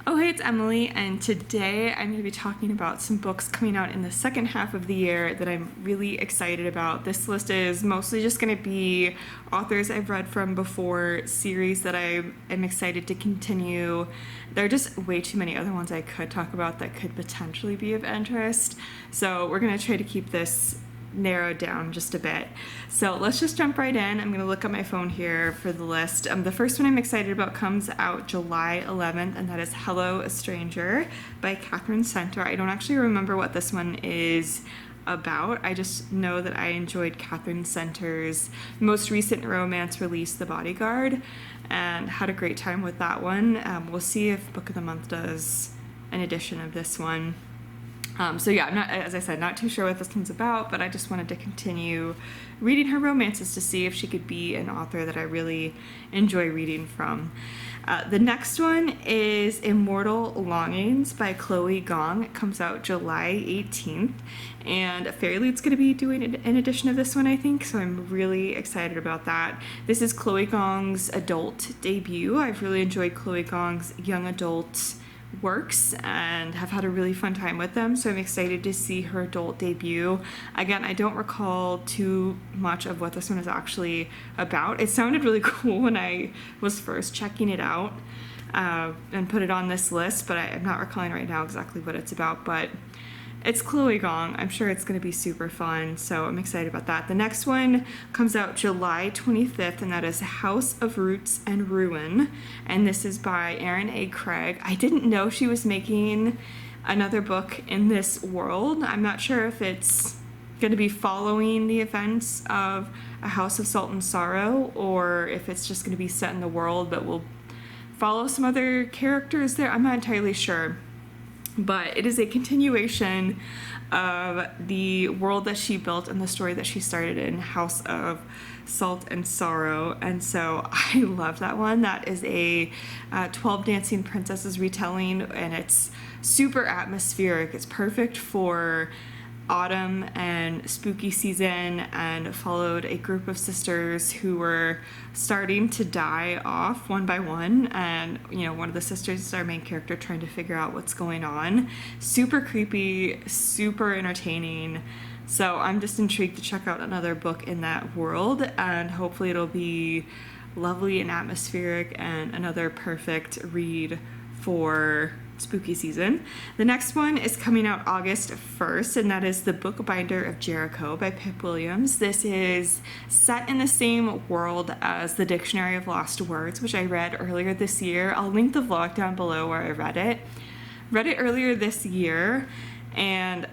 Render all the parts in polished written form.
Oh, hey, it's Emily, and today I'm going to be talking about some books coming out in the second half of the year that I'm really excited about. This list is mostly just going to be authors I've read from before, series that I am excited to continue. There are just way too many other ones I could talk about that could potentially be of interest, so we're going to try to keep this narrowed down just a bit. So let's just jump right in. I'm going to look at my phone here for the list. The first one I'm excited about comes out July 11th, and that is Hello, a Stranger by Catherine Center. I don't actually remember what this one is about. I just know that I enjoyed Catherine Center's most recent romance release, The Bodyguard, and had a great time with that one. We'll see if Book of the Month does an edition of this one. So yeah, I'm not, as I said, not too sure what this one's about, but I just wanted to continue reading her romances to see if she could be an author that I really enjoy reading from. The next one is Immortal Longings by Chloe Gong. It comes out July 18th, and Fairyloot's going to be doing an edition of this one, I think, so I'm really excited about that. This is Chloe Gong's adult debut. I've really enjoyed Chloe Gong's young adult works and have had a really fun time with them, so I'm excited to see her adult debut. Again, I don't recall too much of what this one is actually about. It sounded really cool when I was first checking it out and put it on this list, but I'm not recalling right now exactly what it's about, but it's Chloe Gong. I'm sure it's going to be super fun, so I'm excited about that. The next one comes out July 25th, and that is House of Roots and Ruin, and this is by Erin A. Craig. I didn't know she was making another book in this world. I'm not sure if it's going to be following the events of A House of Salt and Sorrow, or if it's just going to be set in the world, but we'll follow some other characters there. I'm not entirely sure. But it is a continuation of the world that she built and the story that she started in House of Salt and Sorrow. And so I love that one. That is a 12 Dancing Princesses retelling, and it's super atmospheric. It's perfect for autumn and spooky season, and followed a group of sisters who were starting to die off one by one, and one of the sisters is our main character trying to figure out what's going on. Super creepy, super entertaining, so I'm just intrigued to check out another book in that world, and hopefully it'll be lovely and atmospheric and another perfect read for spooky season. The next one is coming out August 1st, and that is The Bookbinder of Jericho by Pip Williams. This is set in the same world as The Dictionary of Lost Words, which I read earlier this year. I'll link the vlog down below where I read it. Read it earlier this year and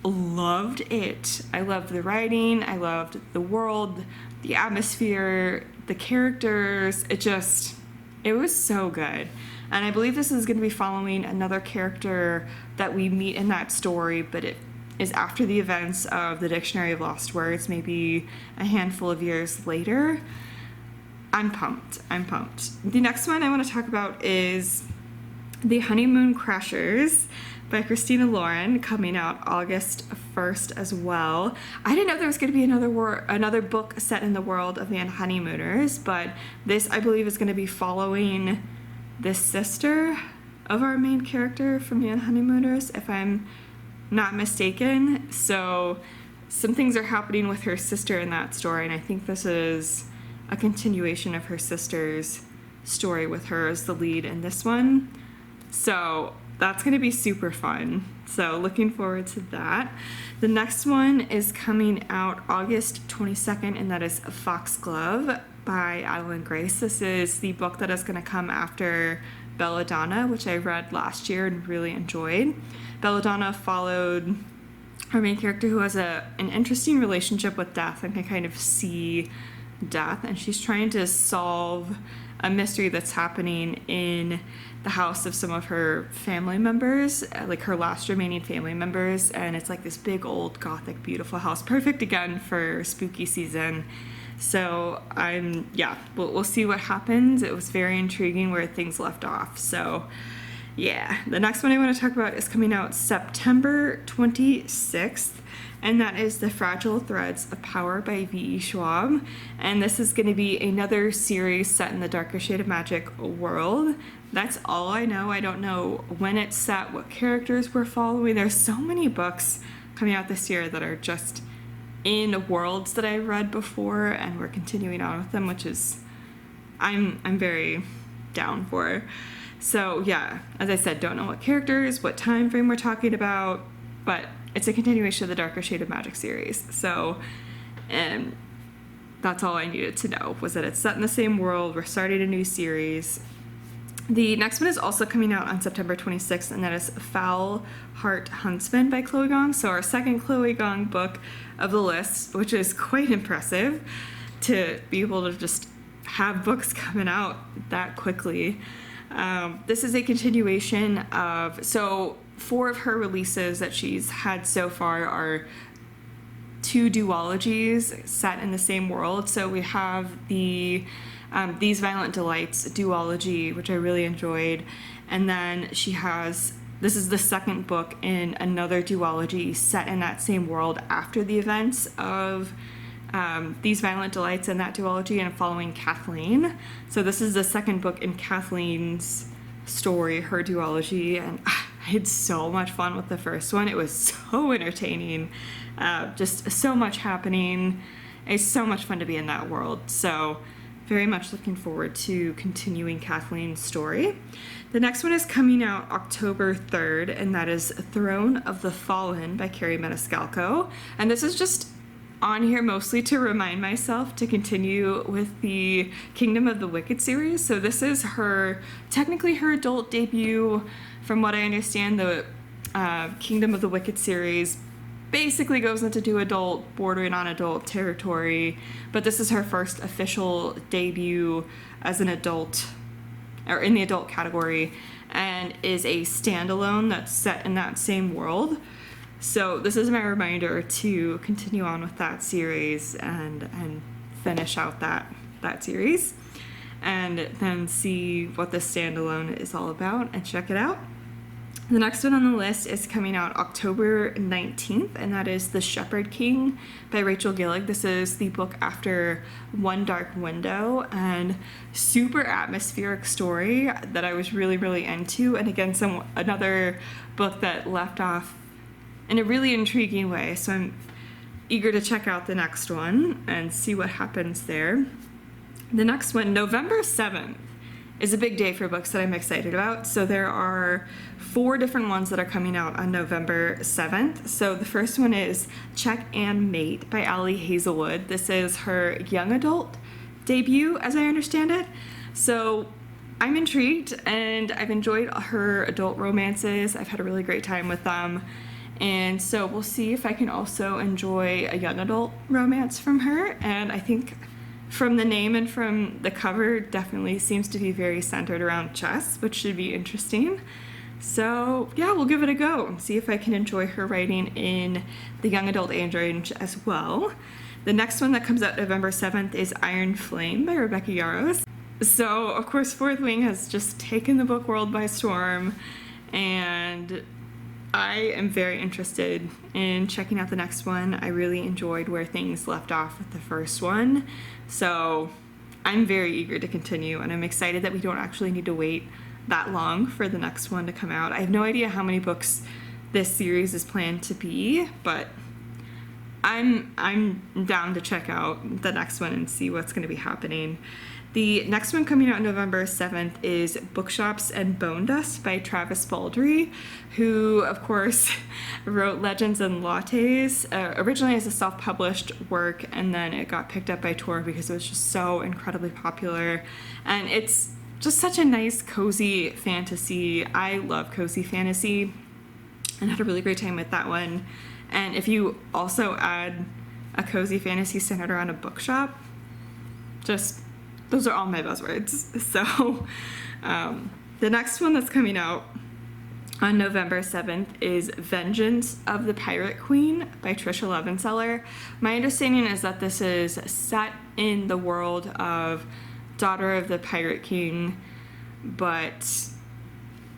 loved it. I loved the writing, I loved the world, the atmosphere, the characters. It was so good. And I believe this is going to be following another character that we meet in that story, but it is after the events of The Dictionary of Lost Words, maybe a handful of years later. I'm pumped. The next one I want to talk about is The Honeymoon Crashers by Christina Lauren, coming out August 1st as well. I didn't know there was going to be another book set in the world of the Honeymooners, but this, I believe, is going to be following the sister of our main character from the Honeymooners, if I'm not mistaken. So some things are happening with her sister in that story, and I think this is a continuation of her sister's story with her as the lead in this one. So that's going to be super fun. So looking forward to that. The next one is coming out August 22nd, and that is Foxglove by Adeline Grace. This is the book that is going to come after Belladonna, which I read last year and really enjoyed. Belladonna followed our main character who has an interesting relationship with death and can kind of see death, and she's trying to solve a mystery that's happening in the house of some of her family members, like her last remaining family members, and it's like this big old gothic beautiful house, perfect again for spooky season. So we'll see what happens. It was very intriguing where things left off, so Yeah, the next one I want to talk about is coming out September 26th, and that is The Fragile Threads of Power by V.E. Schwab. And this is going to be another series set in the Darker Shade of Magic world. That's all I know. I don't know when it's set, what characters we're following. There's so many books coming out this year that are just in worlds that I've read before, and we're continuing on with them, which is I'm very down for. So yeah, as I said, don't know what characters, what time frame we're talking about, but it's a continuation of the Darker Shade of Magic series. So that's all I needed to know, was that it's set in the same world. We're starting a new series. The next one is also coming out on September 26th, and that is Foul Heart Huntsman by Chloe Gong. So our second Chloe Gong book of the list, which is quite impressive to be able to just have books coming out that quickly. This is a continuation of, so 4 of her releases that she's had so far are 2 duologies set in the same world. So we have the These Violent Delights duology, which I really enjoyed, and then she has, this is the second book in another duology set in that same world after the events of These Violent Delights and that duology, and following Kathleen. So this is the second book in Kathleen's story, her duology, and I had so much fun with the first one. It was so entertaining, just so much happening. It's so much fun to be in that world. So very much looking forward to continuing Kathleen's story. The next one is coming out October 3rd, and that is Throne of the Fallen by Carrie Maniscalco. And this is just on here mostly to remind myself to continue with the Kingdom of the Wicked series. So this is technically her adult debut. From what I understand, the Kingdom of the Wicked series basically goes into adult, bordering on adult territory, but this is her first official debut as an adult, or in the adult category, and is a standalone that's set in that same world. So this is my reminder to continue on with that series and finish out that series, and then see what the standalone is all about and check it out. The next one on the list is coming out October 19th, and that is The Shepherd King by Rachel Gillig. This is the book after One Dark Window, and super atmospheric story that I was really, really into. And again, another book that left off in a really intriguing way. So I'm eager to check out the next one and see what happens there. The next one, November 7th, is a big day for books that I'm excited about. So there are 4 different ones that are coming out on November 7th. So the first one is Check and Mate by Allie Hazelwood. This is her young adult debut, as I understand it. So I'm intrigued, and I've enjoyed her adult romances. I've had a really great time with them. And so we'll see if I can also enjoy a young adult romance from her. And I think from the name and from the cover, definitely seems to be very centered around chess, which should be interesting. So yeah, we'll give it a go and see if I can enjoy her writing in the young adult age range as well. The next one that comes out November 7th is Iron Flame by Rebecca Yarros. So of course, Fourth Wing has just taken the book world by storm, and I am very interested in checking out the next one. I really enjoyed where things left off with the first one. So I'm very eager to continue, and I'm excited that we don't actually need to wait that long for the next one to come out. I have no idea how many books this series is planned to be, but I'm down to check out the next one and see what's going to be happening. The next one coming out November 7th is Bookshops and Bone Dust by Travis Baldry, who, of course, wrote Legends and Lattes, originally as a self-published work, and then it got picked up by Tor because it was just so incredibly popular. And it's just such a nice, cozy fantasy. I love cozy fantasy and had a really great time with that one. And if you also add a cozy fantasy centered around a bookshop, just those are all my buzzwords. So the next one that's coming out on November 7th is Vengeance of the Pirate Queen by Trisha Levenseller. My understanding is that this is set in the world of Daughter of the Pirate King, but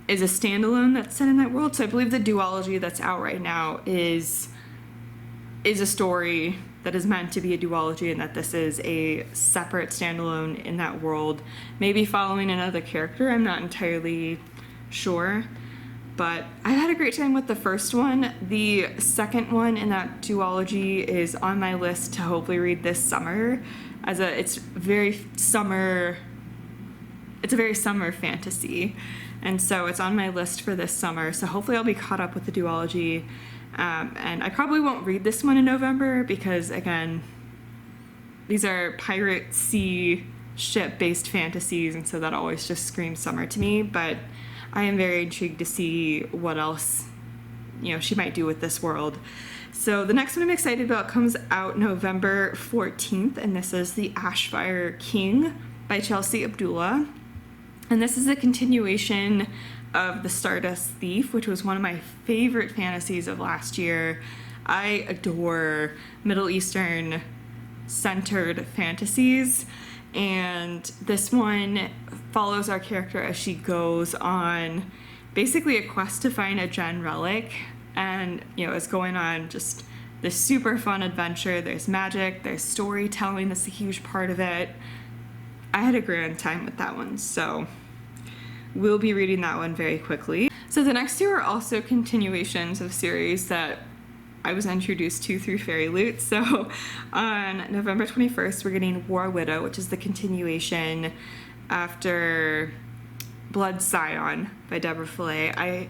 is a standalone that's set in that world. So I believe the duology that's out right now is a story that is meant to be a duology, and that this is a separate standalone in that world, maybe following another character. I'm not entirely sure, but I had a great time with the first one. The second one in that duology is on my list to hopefully read this summer, as it's a very summer fantasy, and so it's on my list for this summer. So hopefully I'll be caught up with the duology. And I probably won't read this one in November because, again, these are pirate sea ship-based fantasies, and so that always just screams summer to me. But I am very intrigued to see what else, she might do with this world. So the next one I'm excited about comes out November 14th, and this is The Ashfire King by Chelsea Abdullah. And this is a continuation of The Stardust Thief, which was one of my favorite fantasies of last year. I adore Middle Eastern centered fantasies, and this one follows our character as she goes on basically a quest to find a Gen relic, and is going on just this super fun adventure. There's magic, there's storytelling that's a huge part of it. I had a grand time with that one, so we'll be reading that one very quickly. So the next two are also continuations of series that I was introduced to through Fairy Loot. So on November 21st, we're getting War Widow, which is the continuation after Blood Scion by Deborah Fillet.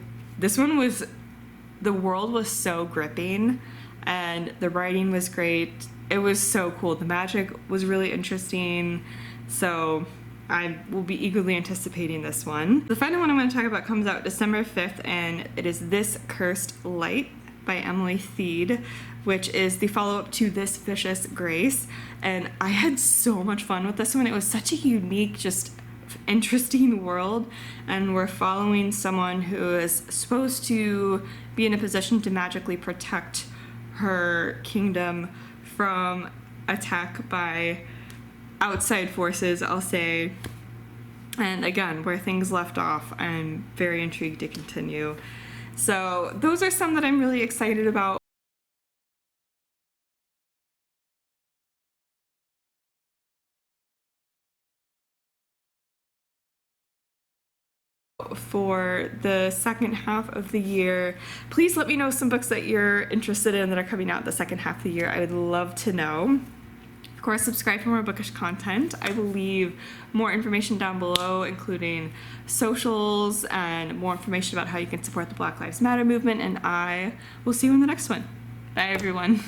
The world was so gripping, and the writing was great. It was so cool. The magic was really interesting. So I will be eagerly anticipating this one. The final one I'm going to talk about comes out December 5th, and it is This Cursed Light by Emily Theed, which is the follow-up to This Vicious Grace. And I had so much fun with this one. It was such a unique, just interesting world, and we're following someone who is supposed to be in a position to magically protect her kingdom from attack by outside forces, I'll say. And again, where things left off, I'm very intrigued to continue. So those are some that I'm really excited about. For the second half of the year, please let me know some books that you're interested in that are coming out the second half of the year. I would love to know. Of course, subscribe for more bookish content. I will leave more information down below, including socials and more information about how you can support the Black Lives Matter movement, and I will see you in the next one. Bye, everyone.